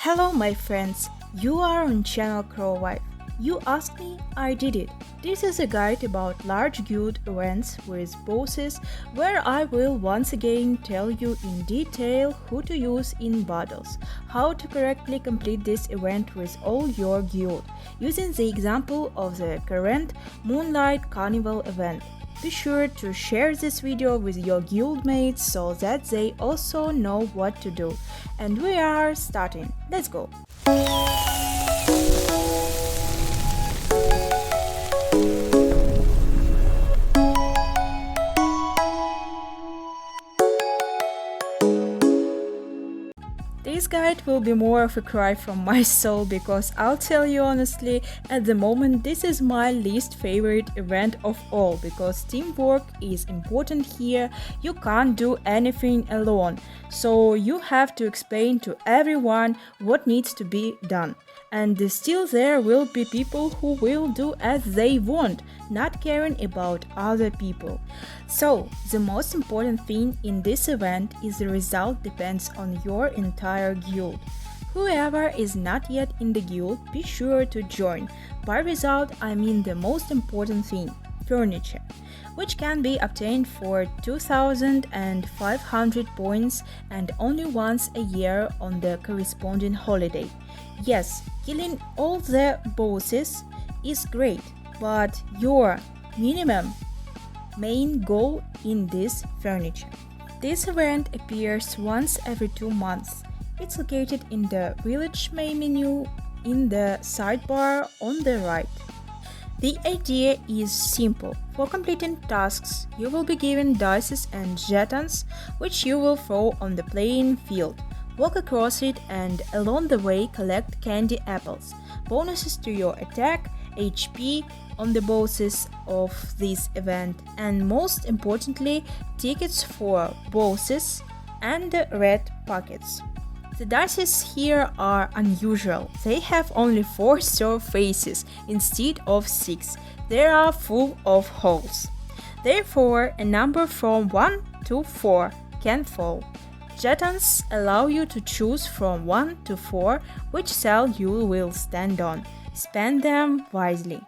Hello my friends, you are on channel Crowwife. You asked me, I did it. This is a guide about large guild events with bosses where I will once again tell you in detail who to use in battles, how to correctly complete this event with all your guild, using the example of the current Moonlight Carnival event. Be sure to share this video with your guildmates so that they also know what to do. And we are starting. Let's go! This guide will be more of a cry from my soul because I'll tell you honestly, at the moment this is my least favorite event of all because teamwork is important here, you can't do anything alone, so you have to explain to everyone what needs to be done. And still there will be people who will do as they want, not caring about other people. So, the most important thing in this event is the result depends on your entire guild. Whoever is not yet in the guild, be sure to join. By result, I mean the most important thing, furniture, which can be obtained for 2500 points and only once a year on the corresponding holiday. Yes, killing all the bosses is great, but your minimum main goal in this furniture. This event appears once every 2 months. It's located in the village main menu in the sidebar on the right. The idea is simple. For completing tasks, you will be given dice and jetons, which you will throw on the playing field. Walk across it and along the way collect candy apples, bonuses to your attack, HP on the bosses of this event, and most importantly, tickets for bosses and red pockets. The dice here are unusual. They have only 4 surfaces instead of 6. They are full of holes. Therefore, a number from 1 to 4 can fall. Jetons allow you to choose from 1 to 4 which cell you will stand on. Spend them wisely.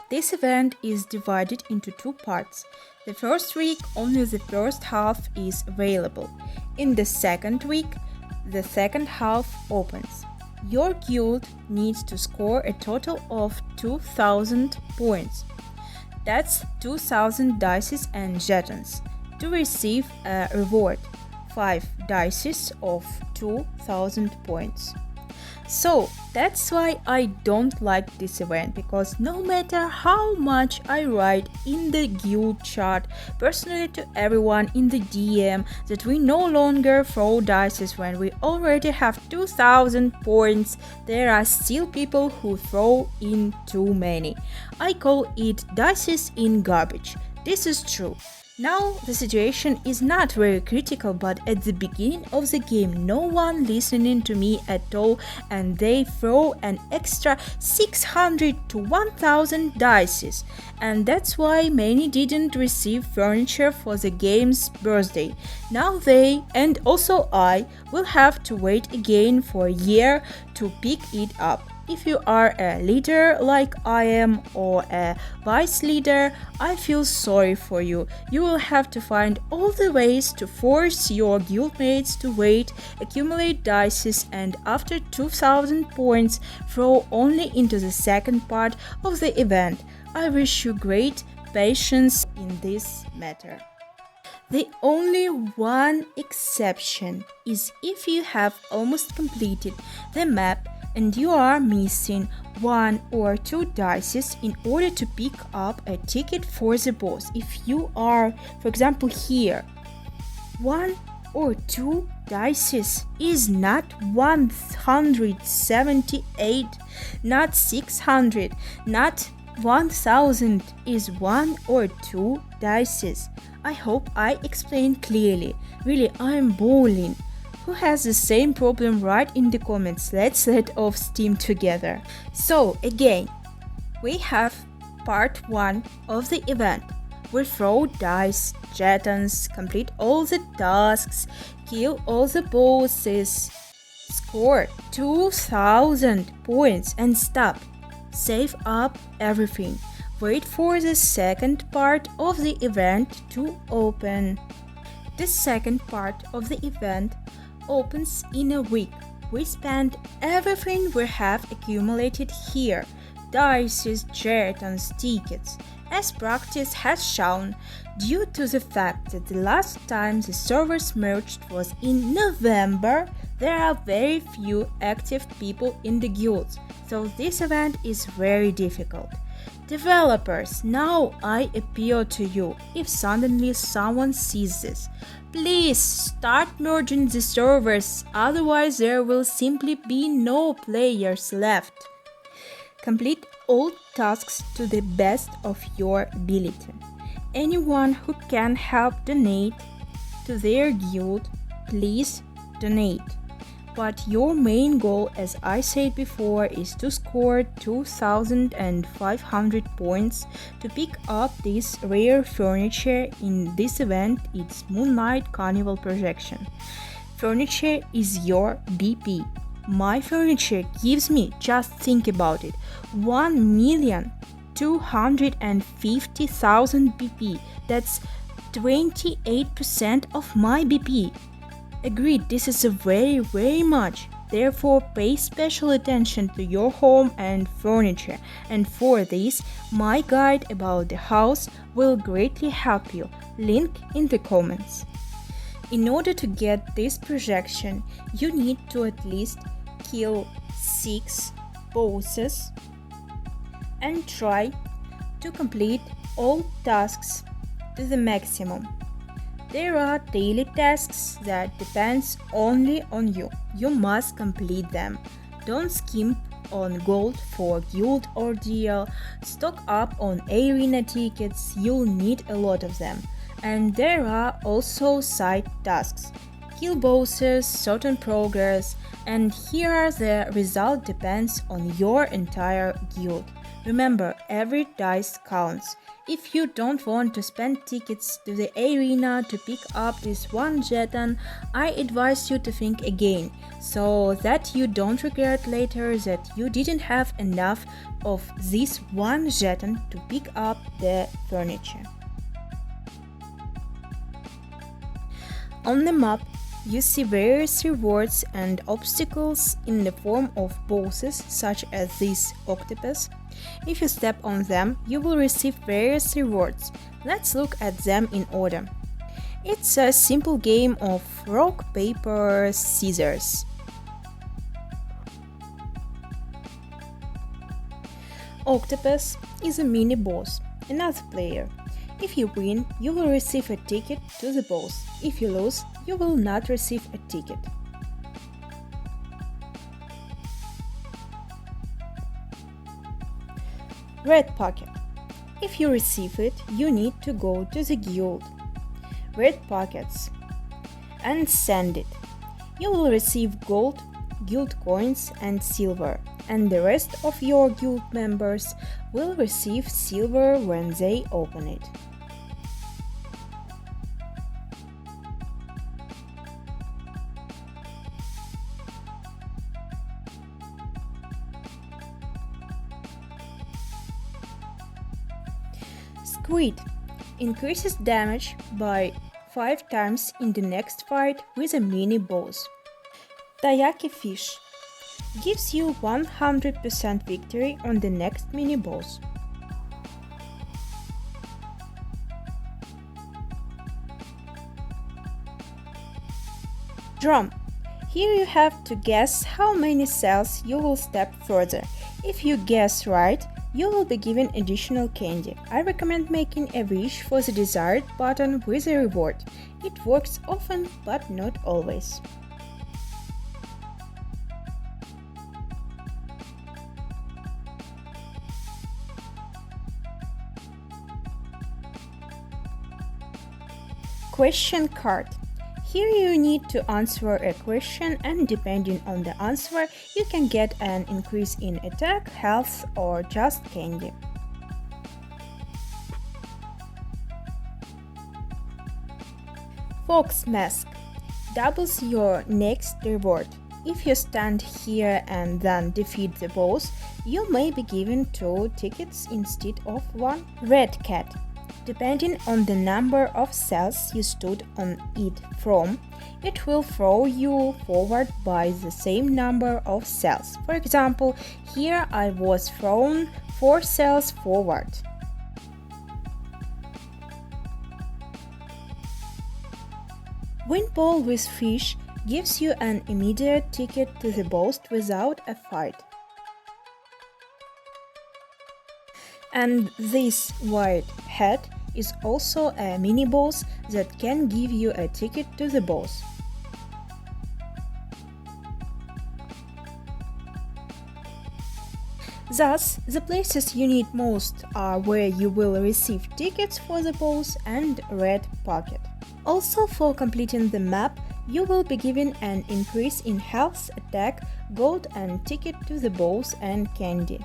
This event is divided into 2 parts. The first week, only the first half is available. In the second week, the second half opens. Your guild needs to score a total of 2000 points. That's 2000 dice and jetons. To receive a reward, 5 dice of 2000 points. So that's why I don't like this event, because no matter how much I write in the guild chat personally to everyone in the DM that we no longer throw dice when we already have 2000 points, there are still people who throw in too many. I call it dice in garbage. This is true. Now the situation is not very critical, but at the beginning of the game no one listening to me at all and they throw an extra 600 to 1000 dice, and that's why many didn't receive furniture for the game's birthday. Now they, and also I, will have to wait again for a year to pick it up. If you are a leader like I am or a vice leader, I feel sorry for you. You will have to find all the ways to force your guildmates to wait, accumulate dice, and after 2000 points, throw only into the second part of the event. I wish you great patience in this matter. The only one exception is if you have almost completed the map and you are missing 1 or 2 dice in order to pick up a ticket for the boss. If you are, for example, here, 1 or 2 dice is not 178, not 600, not 1000, is 1 or 2 dice. I hope I explained clearly. Really, I'm bawling. Who has the same problem? Write in the comments. Let's let off steam together. So again, we have part 1 of the event. We throw dice, jetons, complete all the tasks, kill all the bosses, Score 2000 points and stop. Save up everything. Wait for the second part of the event to open. The second part of the event opens in a week. We spend everything we have accumulated here. Dices, jetons, tickets. As practice has shown, due to the fact that the last time the servers merged was in November, there are very few active people in the guilds, so this event is very difficult. Developers, now I appeal to you if suddenly someone sees this. Please start merging the servers, otherwise there will simply be no players left. Complete all tasks to the best of your ability. Anyone who can help donate to their guild, please donate. But your main goal, as I said before, is to score 2500 points to pick up this rare furniture in this event. It's Moonlight Carnival projection. Furniture is your BP. My furniture gives me, just think about it, 1,250,000 BP. That's 28% of my BP. Agreed, this is very much. Therefore, pay special attention to your home and furniture. And for this, my guide about the house will greatly help you. Link in the comments. In order to get this projection, you need to at least kill 6 bosses and try to complete all tasks to the maximum. There are daily tasks that depends only on you. You must complete them. Don't skimp on gold for guild ordeal. Stock up on arena tickets. You'll need a lot of them. And there are also side tasks. Kill bosses, certain progress, and here the result depends on your entire guild. Remember, every dice counts. If you don't want to spend tickets to the arena to pick up this one jeton, I advise you to think again, so that you don't regret later that you didn't have enough of this one jeton to pick up the furniture. On the map, you see various rewards and obstacles in the form of bosses such as this octopus. If you step on them, you will receive various rewards. Let's look at them in order. It's a simple game of rock, paper, scissors. Octopus is a mini boss, another player. If you win, you will receive a ticket to the boss. If you lose, you will not receive a ticket. Red Pocket. If you receive it, you need to go to the guild. Red Pockets. And send it. You will receive gold, guild coins and silver, and the rest of your guild members will receive silver when they open it. Squid increases damage by 5 times in the next fight with a mini boss. Taiyaki fish gives you 100% victory on the next mini boss. Drum. Here you have to guess how many cells you will step further. If you guess right, you will be given additional candy. I recommend making a wish for the desired button with a reward. It works often, but not always. Question card. Here you need to answer a question, and depending on the answer, you can get an increase in attack, health, or just candy. Fox Mask doubles your next reward. If you stand here and then defeat the boss, you may be given 2 tickets instead of 1 red cat. Depending on the number of cells you stood on it from, it will throw you forward by the same number of cells. For example, here I was thrown 4 cells forward. Wind ball with fish gives you an immediate ticket to the boss without a fight. And this white hat is also a mini boss that can give you a ticket to the boss. Thus, the places you need most are where you will receive tickets for the boss and red pocket. Also, for completing the map, you will be given an increase in health, attack, gold and ticket to the boss and candy.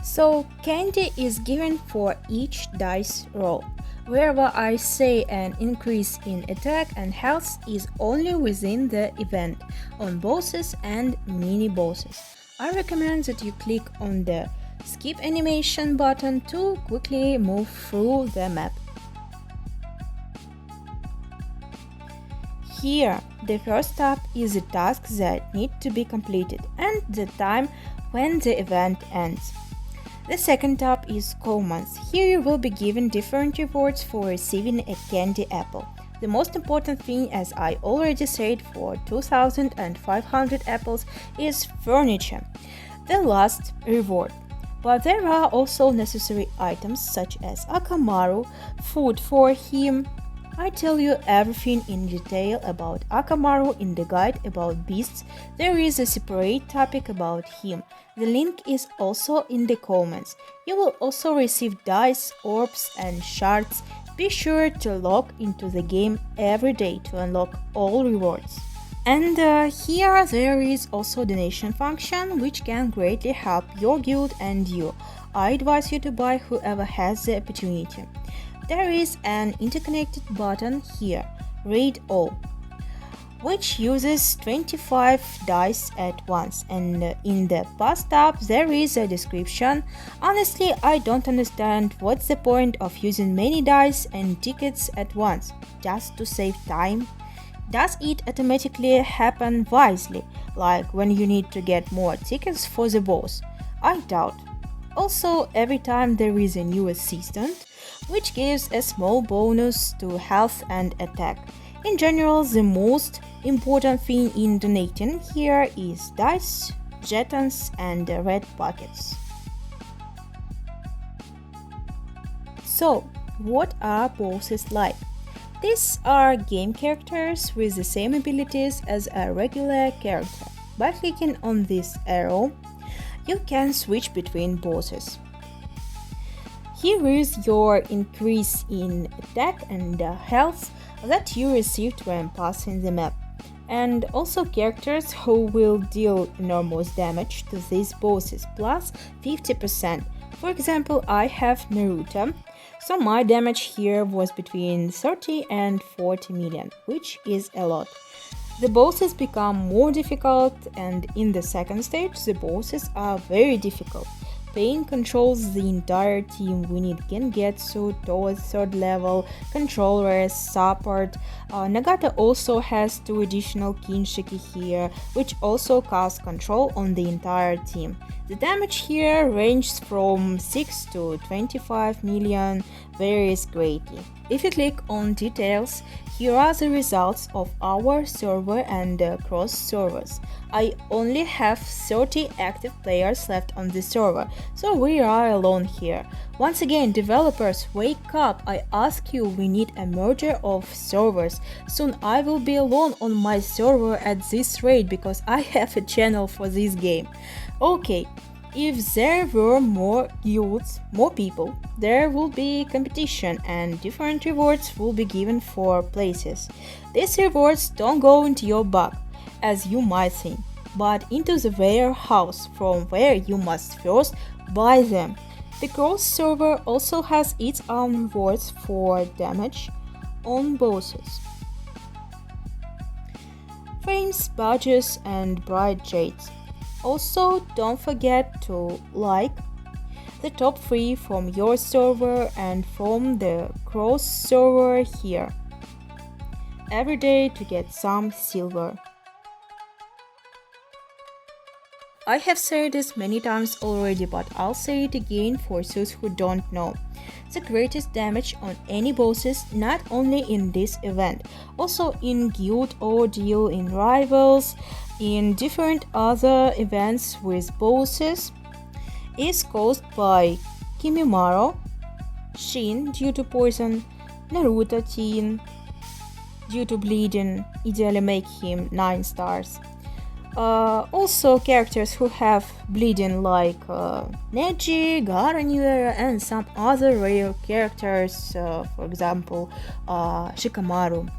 So, candy is given for each dice roll. Wherever I say an increase in attack and health is only within the event, on bosses and mini-bosses. I recommend that you click on the skip animation button to quickly move through the map. Here, the first tab is the tasks that need to be completed and the time when the event ends. The second tab is commands. Here you will be given different rewards for receiving a candy apple. The most important thing, as I already said, for 2500 apples is furniture, the last reward. But there are also necessary items such as Akamaru, food for him. I tell you everything in detail about Akamaru in the guide about beasts. There is a separate topic about him. The link is also in the comments. You will also receive dice, orbs and shards. Be sure to log into the game every day to unlock all rewards. And here there is also donation function which can greatly help your guild and you. I advise you to buy whoever has the opportunity. There is an interconnected button here, Read All, which uses 25 dice at once, and in the past tab there is a description. Honestly, I don't understand what's the point of using many dice and tickets at once, just to save time. Does it automatically happen wisely, like when you need to get more tickets for the boss? I doubt. Also, every time there is a new assistant, which gives a small bonus to health and attack. In general, the most important thing in donating here is dice, jetons and red pockets. So, what are bosses like? These are game characters with the same abilities as a regular character. By clicking on this arrow, you can switch between bosses. Here is your increase in attack and health that you received when passing the map, and also characters who will deal enormous damage to these bosses plus 50%. For example, I have Naruto, so my damage here was between 30 and 40 million, which is a lot. The bosses become more difficult, and in the second stage the bosses are very difficult. Pain controls the entire team. We need Gengetsu towards 3rd level, controllers, support. Nagata also has 2 additional Kinshiki here, which also cast control on the entire team. The damage here ranges from 6 to 25 million, varies greatly. If you click on details, here are the results of our server and cross servers. I only have 30 active players left on the server, so we are alone here. Once again, developers, wake up! I ask you, we need a merger of servers. Soon I will be alone on my server at this rate because I have a channel for this game. Okay, if there were more guilds, more people, there will be competition and different rewards will be given for places. These rewards don't go into your bag, as you might think, but into the warehouse from where you must first buy them. The cross server also has its own rewards for damage, own bosses. Frames, badges, and bright jades. Also, don't forget to like the top 3 from your server and from the cross server here every day to get some silver. I have said this many times already, but I'll say it again for those who don't know. The greatest damage on any bosses, not only in this event, also in guild ordeal, in rivals, in different other events with bosses, is caused by Kimimaro, Shin due to poison, Naruto teen due to bleeding, ideally make him 9 stars. Also characters who have bleeding like Neji, Garanier, and some other rare characters, for example Shikamaru.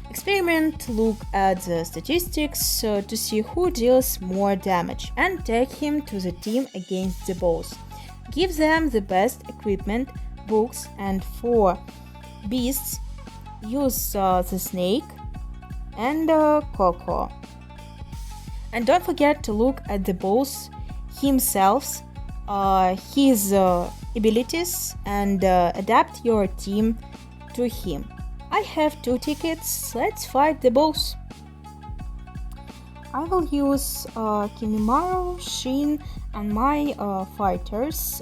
Experiment, look at the statistics to see who deals more damage and take him to the team against the boss. Give them the best equipment, books, and for beasts use the snake and Coco. And don't forget to look at the boss himself, his abilities, and adapt your team to him. I have 2 tickets, let's fight the boss. I will use Kimimaro, Shin, and my fighters.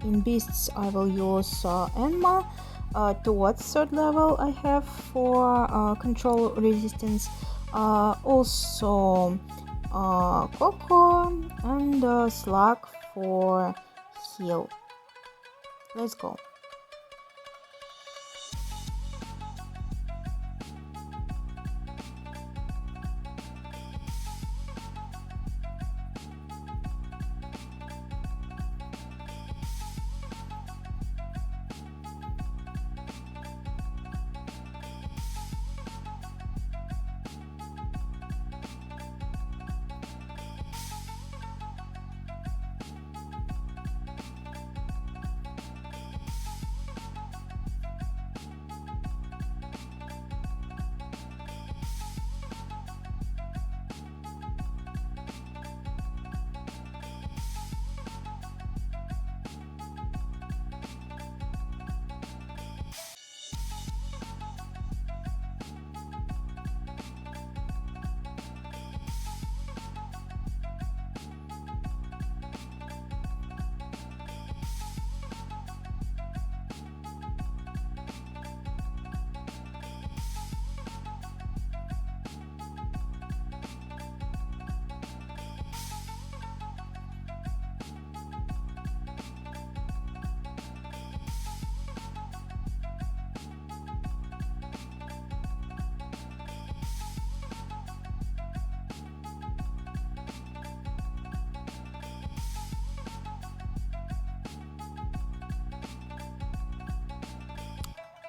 In beasts I will use Enma. Towards 3rd level I have for control resistance. Also Coco and Slug for heal. Let's go.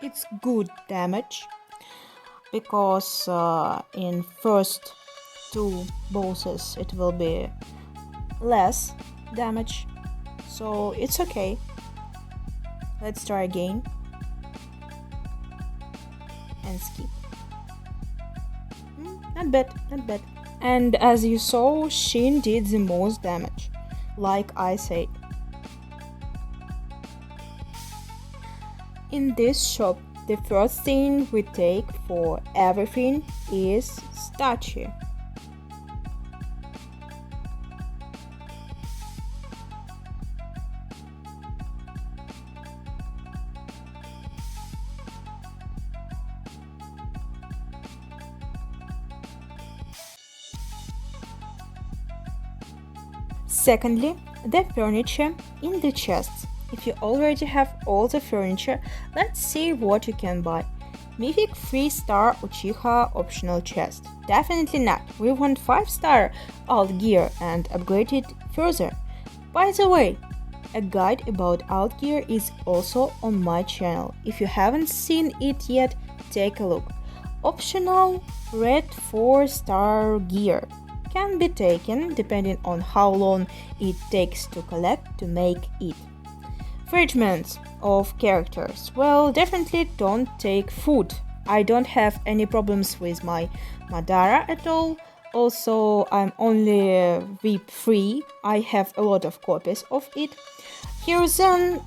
It's good damage because in first 2 bosses it will be less damage, so it's okay. Let's try again and skip. Not bad, not bad. And as you saw, Shin did the most damage, like I said. In this shop, the first thing we take for everything is statue. Secondly, the furniture in the chests. If you already have all the furniture, let's see what you can buy. Mythic 3-star Uchiha optional chest. Definitely not. We want 5-star ult-gear and upgrade it further. By the way, a guide about ult-gear is also on my channel. If you haven't seen it yet, take a look. Optional red 4-star gear can be taken depending on how long it takes to collect to make it. Fragments of characters. Well, definitely don't take food I don't have any problems with my Madara at all. Also, I'm only VIP free. I have a lot of copies of it. Hiruzen,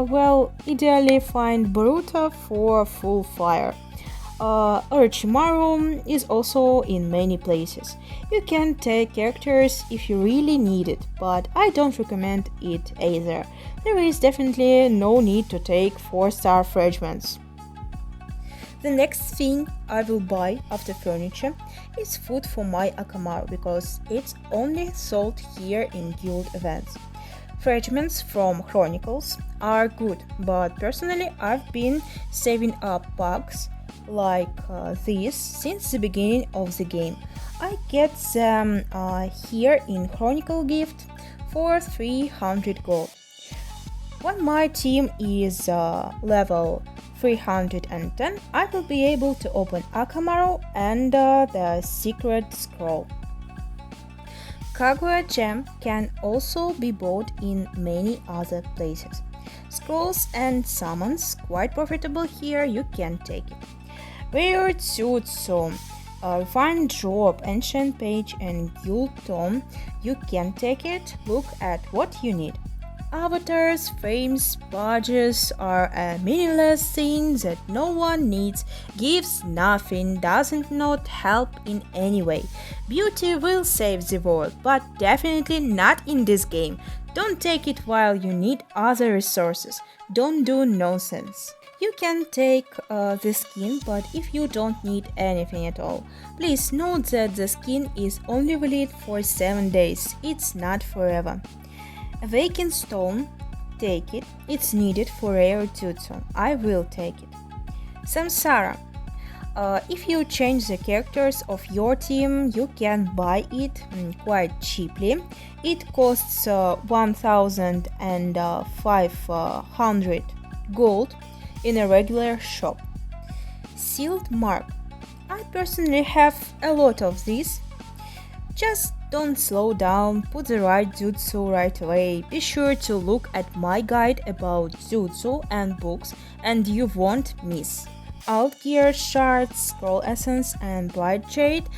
well, ideally find Boruto for full fire. Orochimaru is also in many places. You can take characters if you really need it, but I don't recommend it either. There is definitely no need to take 4-star fragments. The next thing I will buy after furniture is food for my Akamaru because it's only sold here in guild events. Fragments from Chronicles are good, but personally I've been saving up packs like this since the beginning of the game. I get them here in Chronicle gift for 300 gold. When my team is level 310, I will be able to open Akamaru and the secret scroll. Kage gem can also be bought in many other places. Scrolls and summons, quite profitable here, you can take it. Rare jutsu, refined drop, ancient page and guild tome, you can take it, look at what you need. Avatars, frames, badges are a meaningless thing that no one needs, gives nothing, doesn't not help in any way. Beauty will save the world, but definitely not in this game. Don't take it while you need other resources. Don't do nonsense. You can take the skin, but if you don't need anything at all. Please note that the skin is only valid for 7 days, it's not forever. Awakened stone, take it, it's needed for rare jutsu, I will take it. Samsara, if you change the characters of your team, you can buy it quite cheaply. It costs 1500 gold in a regular shop. Sealed mark, I personally have a lot of these. Just don't slow down, put the right jutsu right away. Be sure to look at my guide about jutsu and books and you won't miss. Ult-gear shards, scroll essence and bright jade,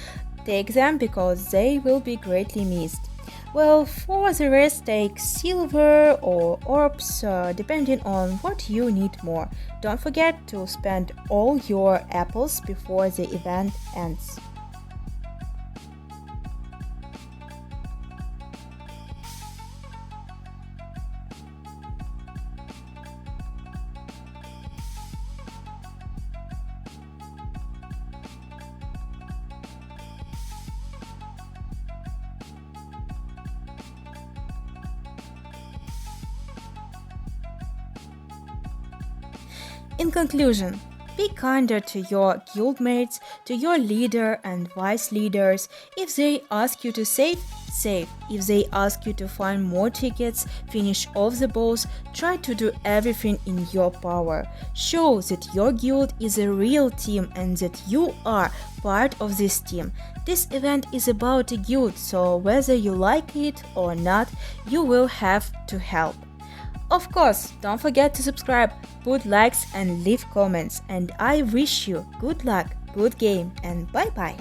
take them because they will be greatly missed. Well, for the rest take silver or orbs depending on what you need more. Don't forget to spend all your apples before the event ends. In conclusion, be kinder to your guildmates, to your leader and vice leaders. If they ask you to save, save. If they ask you to find more tickets, finish off the boss, try to do everything in your power. Show that your guild is a real team and that you are part of this team. This event is about a guild, so whether you like it or not, you will have to help. Of course, don't forget to subscribe, put likes and leave comments, and I wish you good luck, good game, and bye bye.